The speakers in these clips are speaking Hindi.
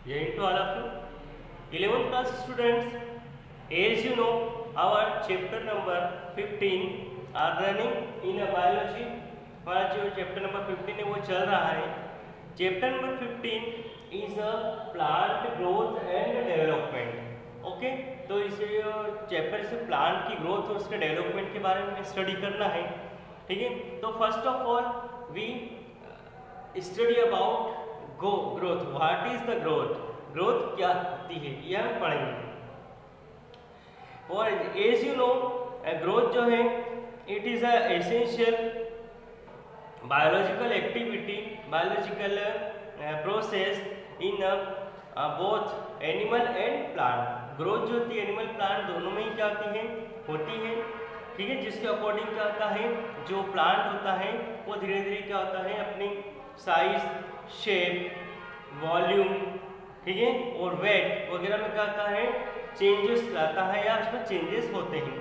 Jai to all of you. 11th class students, as you know, our chapter number 15 are running in a biology. हमारा जो चैप्टर नंबर 15 है वो चल रहा है. Chapter number 15 is a plant growth and development. Okay, तो इस चैप्टर से प्लांट की ग्रोथ और उसके डेवलपमेंट के बारे में स्टडी करना है. ठीक है, तो first of all we study about growth. What is the growth? Growth क्या होती है ये हम पढ़ेंगे. और एज यू नो, ग्रोथ जो है it is a essential biological activity, biological process in both animal and plant. Growth जो होती है एनिमल प्लांट दोनों में ही क्या होती है. ठीक है, जिसके अकॉर्डिंग क्या होता है, जो प्लांट होता है वो धीरे धीरे क्या होता है अपनी साइज, शेप, वॉल्यूम, ठीक है, और वेट वगैरह में क्या होता है चेंजेस लाता है या उसमें चेंजेस होते हैं.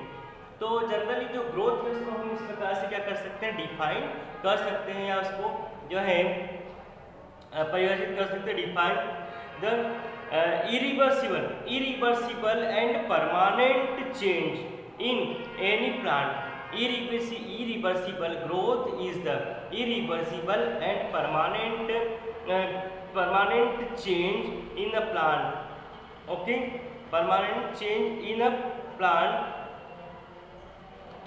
तो जनरली जो ग्रोथ है उसको हम इस प्रकार से क्या कर सकते हैं, डिफाइन कर सकते हैं या उसको जो है परिभाषित कर सकते हैं. Define the irreversible and permanent change in any plant. Irreversible growth is the irreversible and permanent change in a plant. Okay, permanent change in a plant.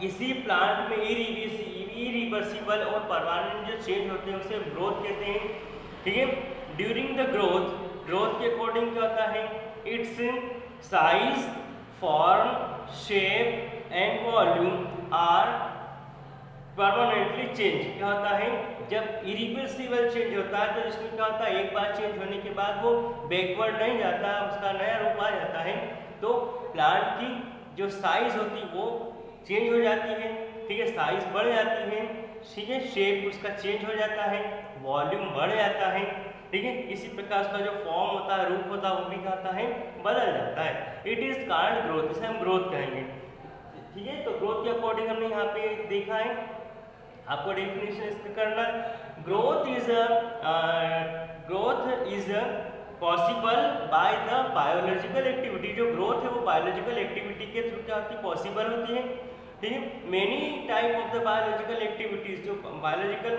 किसी प्लांट में इरिवर्सिबल और परमानेंट जो चेंज होते हैं उसे ग्रोथ कहते हैं. ठीक है, ड्यूरिंग द ग्रोथ के अकॉर्डिंग क्या होता है, its size, form, shape and volume are permanently change. क्या होता है, जब इरिवर्सिबल चेंज होता है तो इसमें क्या होता है एक बार चेंज होने के बाद वो बैकवर्ड नहीं जाता, उसका नया रूप आ जाता है. तो प्लांट की जो साइज होती है वो चेंज हो जाती है. ठीक है, साइज बढ़ जाती है. ठीक है, शेप उसका चेंज हो जाता है, वॉल्यूम बढ़ जाता है. ठीक है, इसी प्रकार उसका जो फॉर्म होता है, रूप होता है वो भी क्या होता है बदल जाता है. It is called growth. इसे हम ग्रोथ कहेंगे. ठीक है, तो ग्रोथ के अकॉर्डिंग हमने यहाँ पे देखा है, आपको डेफिनेशन इसका करना. Growth is possible by the biological activity. जो ग्रोथ है वो बायोलॉजिकल एक्टिविटी के थ्रू क्या होती है, पॉसिबल होती है. ठीक है, many type of the biological activities, जो बायोलॉजिकल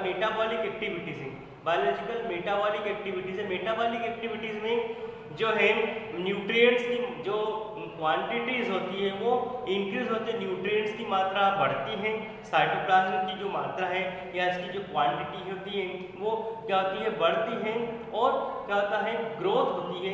मेटाबॉलिक एक्टिविटीज हैं, बायोलॉजिकल मेटाबॉलिक एक्टिविटीज है. मेटाबॉलिक एक्टिविटीज में जो है न्यूट्रिएंट्स की जो क्वांटिटीज होती है वो इंक्रीज होती है, न्यूट्रिएंट्स की मात्रा बढ़ती है, साइटोप्लाज्म की जो मात्रा है या इसकी जो क्वांटिटी होती है वो क्या होती है बढ़ती है. और क्या होता है ग्रोथ होती है,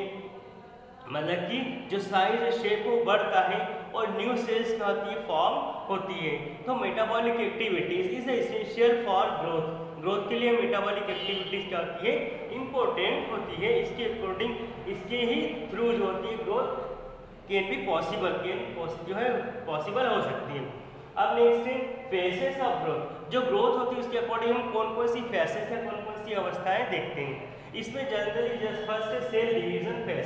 मतलब कि जो साइज है शेप वो बढ़ता है और न्यू सेल्स क्या होती है फॉर्म होती है. तो metabolic activities is essential for growth. Growth के लिए मेटाबॉलिक एक्टिविटीज क्या होती है इंपॉर्टेंट होती है. इसके अकॉर्डिंग इसके ही थ्रू जो होती है ग्रोथ कैन बी पॉसिबल, जो है पॉसिबल हो सकती है. अब नेक्स्ट है फेसेस ऑफ ग्रोथ. जो ग्रोथ होती है उसके अकॉर्डिंग हम कौन कौन सी फेसेस है, कौन कौन सी अवस्थाएं देखते हैं. इसमें जनरली जस्ट फर्स्ट है cell division phase.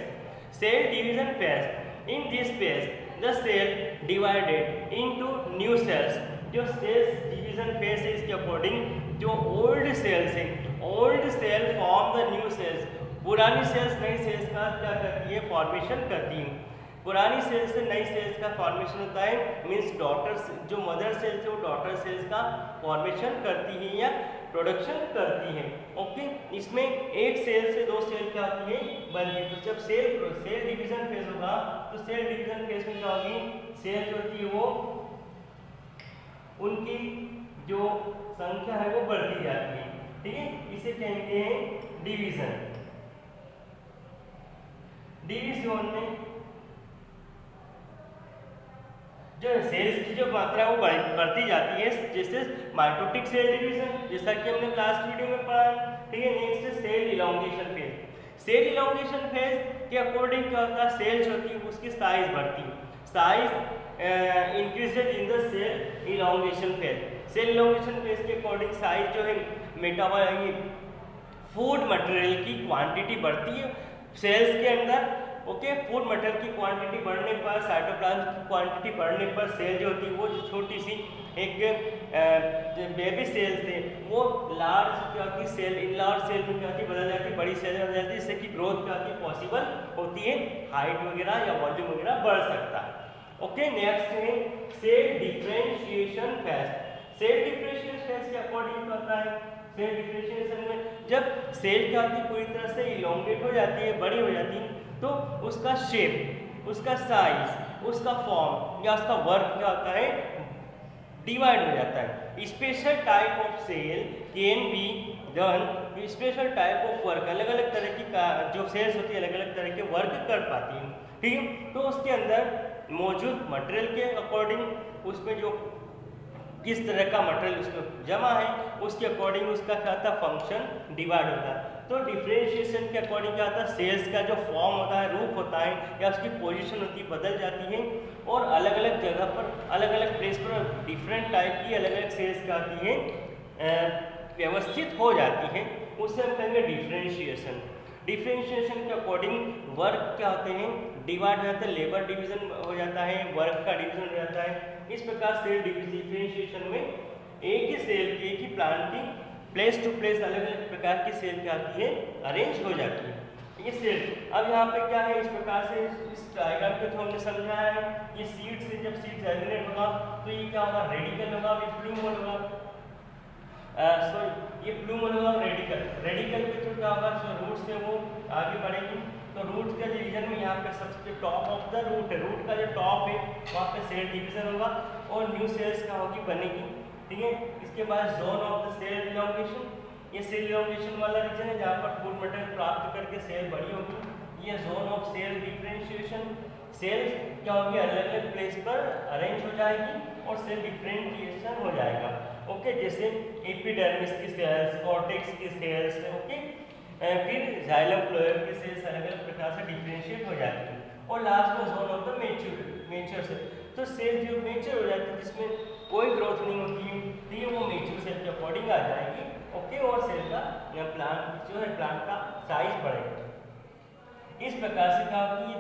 Cell division phase, in this phase the cell divided into new cells. जो सेल्स डिवीजन फेज है इसके अकॉर्डिंग जो ओल्ड सेल्स है, old cell form the new cells. पुरानी सेल्स नई सेल्स का क्या करती है फॉर्मेशन करती है. पुरानी सेल्स से नई सेल्स का फॉर्मेशन होता है, मीन्स डॉटर जो मदर सेल्स है वो डॉटर सेल्स का फॉर्मेशन करती है या प्रोडक्शन करती है. ओके, इसमें एक सेल से दो सेल क्या होती है बनती है. तो जब सेल डिवीजन फेज होगा तो सेल डिवीजन फेज में क्या होगी, सेल जो होती है वो उनकी जो संख्या है वो बढ़ती जाती है. ठीक है, इसे कहते हैं डिवीजन. डिवीजन में जो सेल्स की जो मात्रा है वो बढ़ती जाती है, जैसे माइटोटिक सेल डिवीजन, जैसा कि हमने लास्ट वीडियो में पढ़ा. ठीक है, नेक्स्ट है cell elongation phase. Cell elongation phase के अकॉर्डिंग क्या होता है, सेल्स होती है उसकी साइज बढ़ती है, size increases in the cell elongation phase. Cell elongation phase के अकॉर्डिंग साइज जो है मेटाबॉलिक फूड मटेरियल की क्वांटिटी बढ़ती है सेल्स के अंदर. ओके, फूड मटेरियल की क्वांटिटी बढ़ने पर, साइटोप्लाज्म की क्वांटिटी बढ़ने पर सेल जो होती है वो जो छोटी सी एक बेबी सेल थे वो लार्ज क्या होती सेल, इन लार्ज सेल में क्या होती बदल जाती बड़ी बड़ी सेल बन जाती है, जिससे कि ग्रोथ क्या होती है पॉसिबल होती है, हाइट वगैरह या वॉल्यूम वगैरह बढ़ सकता है। ओके, नेक्स्ट है cell differentiation phase. Cell differentiation phase के अकॉर्डिंग होता है, सेल डिफरेंशिएशन में जब सेल क्या होती है पूरी तरह से इलोंगेट हो जाती है, बड़ी हो जाती है, तो उसका शेप, उसका साइज, उसका फॉर्म या उसका वर्क क्या होता है डिवाइड हो जाता है। Special type of cell can be done, special type of work, अलग अलग तरह की जो सेल्स होती है अलग अलग तरह के वर्क कर पाती हैं, ठीक है। तो उसके अंदर मौजूद मटेरियल के अकॉर्डिंग उसमें जो किस तरह का मटेरियल उसमें जमा है उसके अकॉर्डिंग उसका क्या होता है फंक्शन डिवाइड होता है। तो डिफरेंशिएशन के अकॉर्डिंग क्या होता है सेल्स का जो फॉर्म होता है, रूप होता है या उसकी पोजीशन होती है बदल जाती है और अलग अलग जगह पर अलग अलग प्लेस पर डिफरेंट टाइप की अलग अलग सेल्स क्या आती हैं व्यवस्थित हो जाती है, उससे हम कहेंगे डिफरेंशिएशन। डिफरेंशिएशन के अकॉर्डिंग वर्क क्या होते हैं डिवाइड हो जाते हैं, लेबर डिवीजन हो जाता है, वर्क का डिवीजन हो जाता है। इस प्रकार सेल डिफरेंशिएशन में एक ही सेल की एक ही प्लांट की प्लेस टू प्लेस अलग अलग प्रकार की सेल क्या आती है अरेंज हो जाती है। ये सेल अब यहाँ पे क्या है इस प्रकार से इस डायग्राम के थ्रू हमने समझाया है, ये सीड से जब सीड जर्मिनेट होगा तो ये क्या होगा रेडिकल होगा, ये प्लूमन होगा, सॉरी ये प्लूमन होगा रेडिकल, रेडिकल के थ्रू क्या होगा जो रूट से वो आगे बढ़ेगी। तो रूट के डिवीजन में यहाँ पे सबसे टॉप ऑफ द रूट है, रूट का जो टॉप है वहाँ पे सेल डिवीजन होगा और न्यू सेल्स क्या होगी बनेगी, ठीक है। इसके बाद zone of the cell elongation, ये सेल इलॉन्गेशन वाला रीजन है जहाँ पर फूड मटेरियल प्राप्त करके सेल बड़ी होगी। ये zone of cell differentiation, cells क्या होगी अलग अलग प्लेस पर अरेंज हो जाएगी और सेल डिफरेंशिएशन हो जाएगा। ओके, जैसे एपिडर्मिस की सेल्स, कॉर्टेक्स की सेल्स, ओके, फिर जाइलम फ्लोएम की सेल्स अलग अलग प्रकार से डिफरेंशिएट हो जाती है। और लास्ट में zone of the mature cell, तो सेल जो मेच्योर हो जाती है जिसमें कोई ग्रोथ नहीं होती है, तो ये वो मेच्योर सेल के अकॉर्डिंग आ जाएगी, ओके, और सेल का प्लांट जो है प्लांट का साइज बढ़ेगा। इस प्रकार से क्या होगी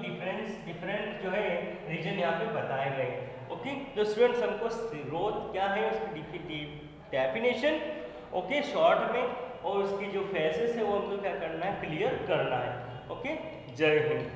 डिफरेंट जो है रीजन यहाँ पे बताए गए, ओके। तो स्टूडेंट्स हमको ग्रोथ क्या है उसकी डेफिनेशन, ओके, शॉर्ट में, और उसकी जो फेसेस है वो हमको क्या करना है क्लियर करना है, ओके। जय हिंद।